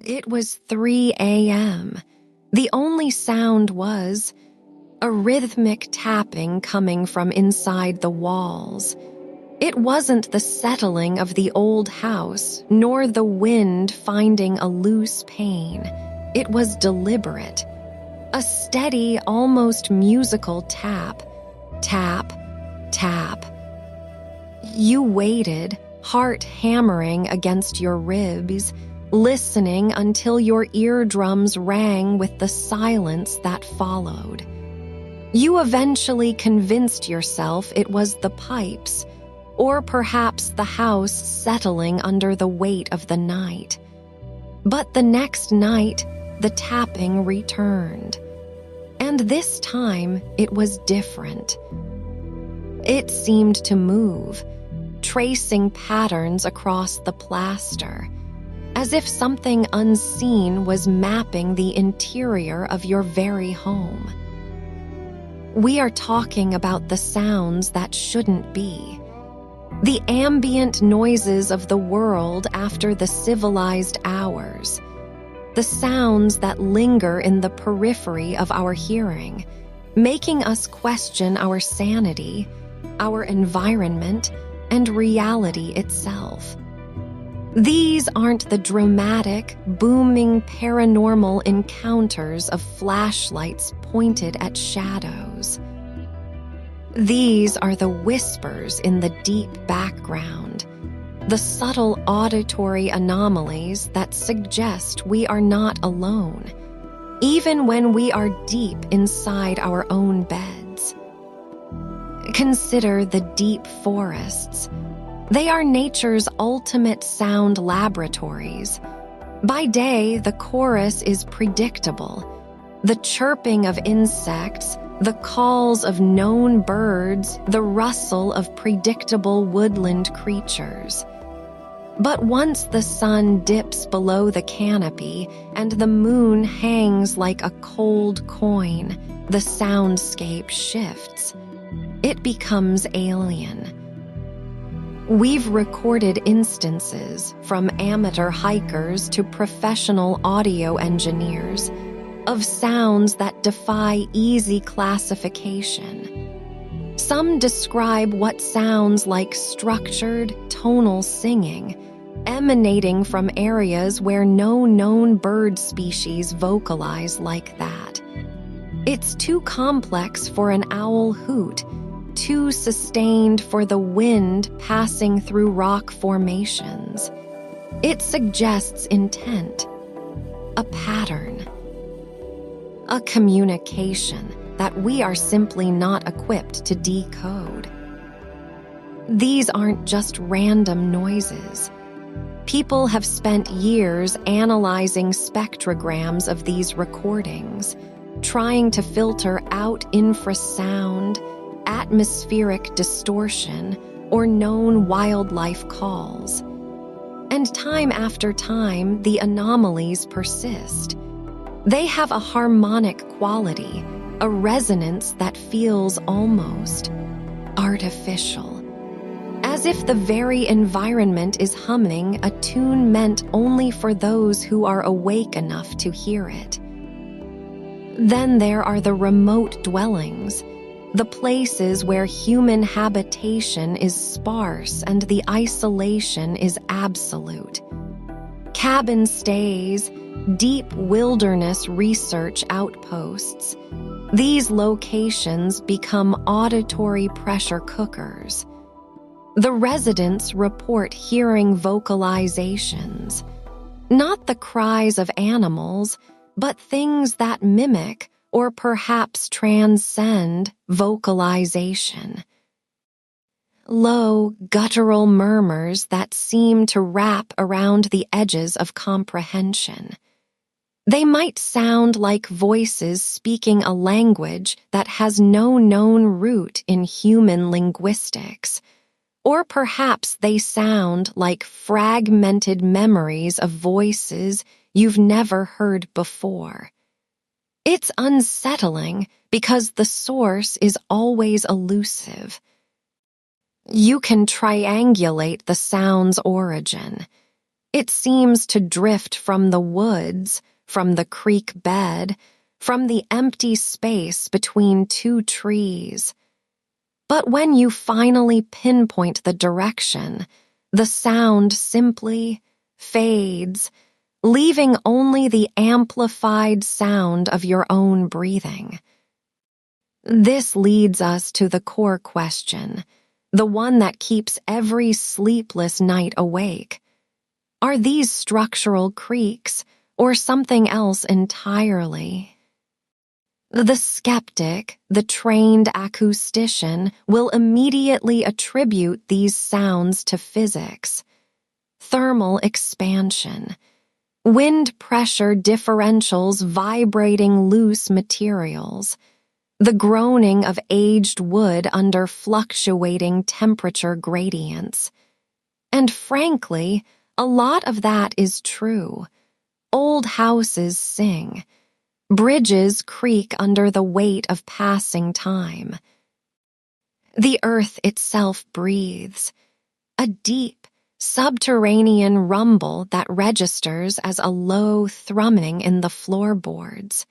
It was 3 a.m. The only sound was a rhythmic tapping coming from inside the walls. It wasn't the settling of the old house, nor the wind finding a loose pane. It was deliberate. A steady, almost musical tap, tap, tap. You waited, heart hammering against your ribs, listening until your eardrums rang with the silence that followed. You eventually convinced yourself it was the pipes, or perhaps the house settling under the weight of the night. But the next night, the tapping returned. And this time, it was different. It seemed to move, tracing patterns across the plaster, as if something unseen was mapping the interior of your very home. We are talking about the sounds that shouldn't be. The ambient noises of the world after the civilized hours. The sounds that linger in the periphery of our hearing, making us question our sanity, our environment, and reality itself. These aren't the dramatic, booming paranormal encounters of flashlights pointed at shadows. These are the whispers in the deep background, the subtle auditory anomalies that suggest we are not alone, even when we are deep inside our own beds. Consider the deep forests. They are nature's ultimate sound laboratories. By day, the chorus is predictable. The chirping of insects, the calls of known birds, the rustle of predictable woodland creatures. But once the sun dips below the canopy and the moon hangs like a cold coin, the soundscape shifts. It becomes alien. We've recorded instances, from amateur hikers to professional audio engineers, of sounds that defy easy classification. Some describe what sounds like structured, tonal singing, emanating from areas where no known bird species vocalize like that. It's too complex for an owl hoot, too sustained for the wind passing through rock formations. It suggests intent, a pattern, a communication that we are simply not equipped to decode. These aren't just random noises. People have spent years analyzing spectrograms of these recordings, trying to filter out infrasound, atmospheric distortion, or known wildlife calls. And time after time, the anomalies persist. They have a harmonic quality, a resonance that feels almost artificial, as if the very environment is humming a tune meant only for those who are awake enough to hear it. Then there are the remote dwellings, the places where human habitation is sparse and the isolation is absolute. Cabin stays, deep wilderness research outposts. These locations become auditory pressure cookers. The residents report hearing vocalizations, not the cries of animals, but things that mimic or perhaps transcend vocalization. Low, guttural murmurs that seem to wrap around the edges of comprehension. They might sound like voices speaking a language that has no known root in human linguistics, or perhaps they sound like fragmented memories of voices you've never heard before. It's unsettling because the source is always elusive. You can triangulate the sound's origin. It seems to drift from the woods, from the creek bed, from the empty space between two trees. But when you finally pinpoint the direction, the sound simply fades, leaving only the amplified sound of your own breathing. This leads us to the core question, the one that keeps every sleepless night awake. Are these structural creaks or something else entirely? The skeptic, the trained acoustician, will immediately attribute these sounds to physics. Thermal expansion, wind pressure differentials vibrating loose materials, the groaning of aged wood under fluctuating temperature gradients. And frankly, a lot of that is true. Old houses sing. Bridges creak under the weight of passing time. The earth itself breathes, a deep, subterranean rumble that registers as a low thrumming in the floorboards.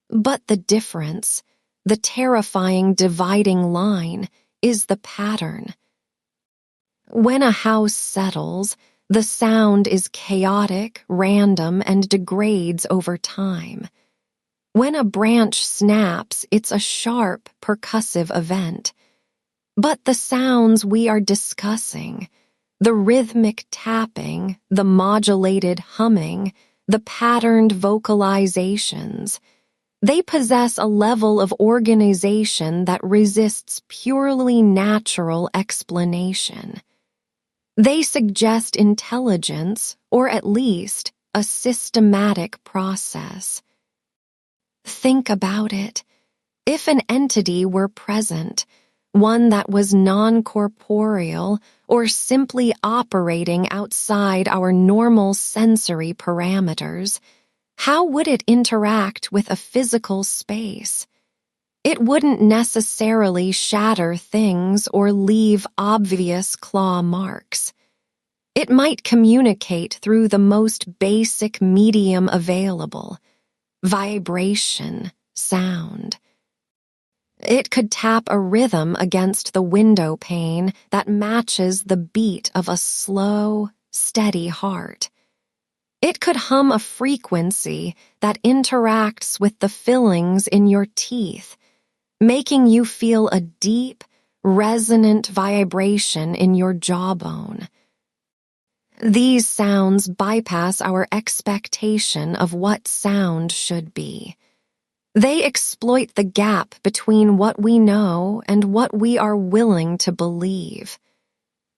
But the difference, the terrifying dividing line, is the pattern. When a house settles, the sound is chaotic, random, and degrades over time. When a branch snaps, it's a sharp, percussive event. But the sounds we are discussing, the rhythmic tapping, the modulated humming, the patterned vocalizations, they possess a level of organization that resists purely natural explanation. They suggest intelligence, or at least a systematic process. Think about it. If an entity were present, one that was non-corporeal or simply operating outside our normal sensory parameters, how would it interact with a physical space? It wouldn't necessarily shatter things or leave obvious claw marks. It might communicate through the most basic medium available, vibration, sound. It could tap a rhythm against the window pane that matches the beat of a slow, steady heart. It could hum a frequency that interacts with the fillings in your teeth, making you feel a deep, resonant vibration in your jawbone. These sounds bypass our expectation of what sound should be. They exploit the gap between what we know and what we are willing to believe.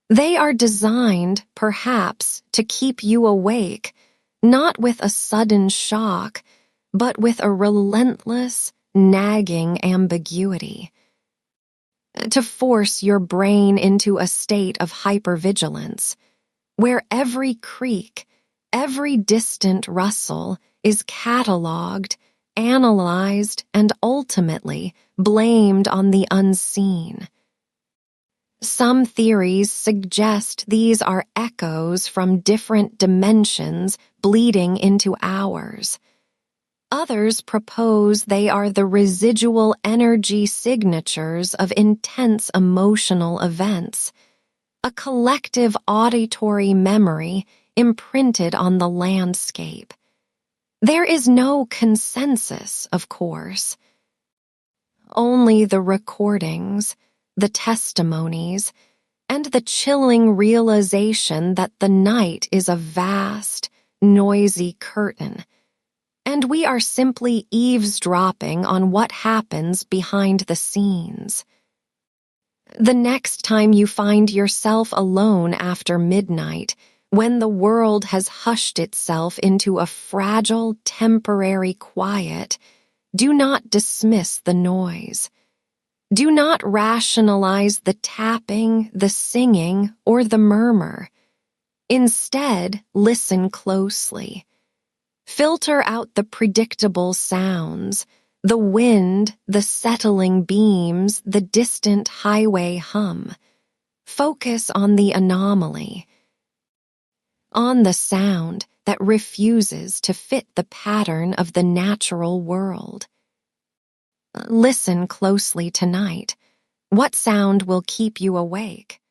They are designed, perhaps, to keep you awake, not with a sudden shock, but with a relentless, nagging ambiguity. To force your brain into a state of hypervigilance, where every creak, every distant rustle is cataloged, analyzed, and ultimately blamed on the unseen. Some theories suggest these are echoes from different dimensions bleeding into ours. Others propose they are the residual energy signatures of intense emotional events, a collective auditory memory imprinted on the landscape. There is no consensus, of course. Only the recordings, the testimonies, and the chilling realization that the night is a vast, noisy curtain, and we are simply eavesdropping on what happens behind the scenes. The next time you find yourself alone after midnight, when the world has hushed itself into a fragile, temporary quiet, do not dismiss the noise. Do not rationalize the tapping, the singing, or the murmur. Instead, listen closely. Filter out the predictable sounds, the wind, the settling beams, the distant highway hum. Focus on the anomaly. on the sound that refuses to fit the pattern of the natural world. Listen closely tonight. What sound will keep you awake?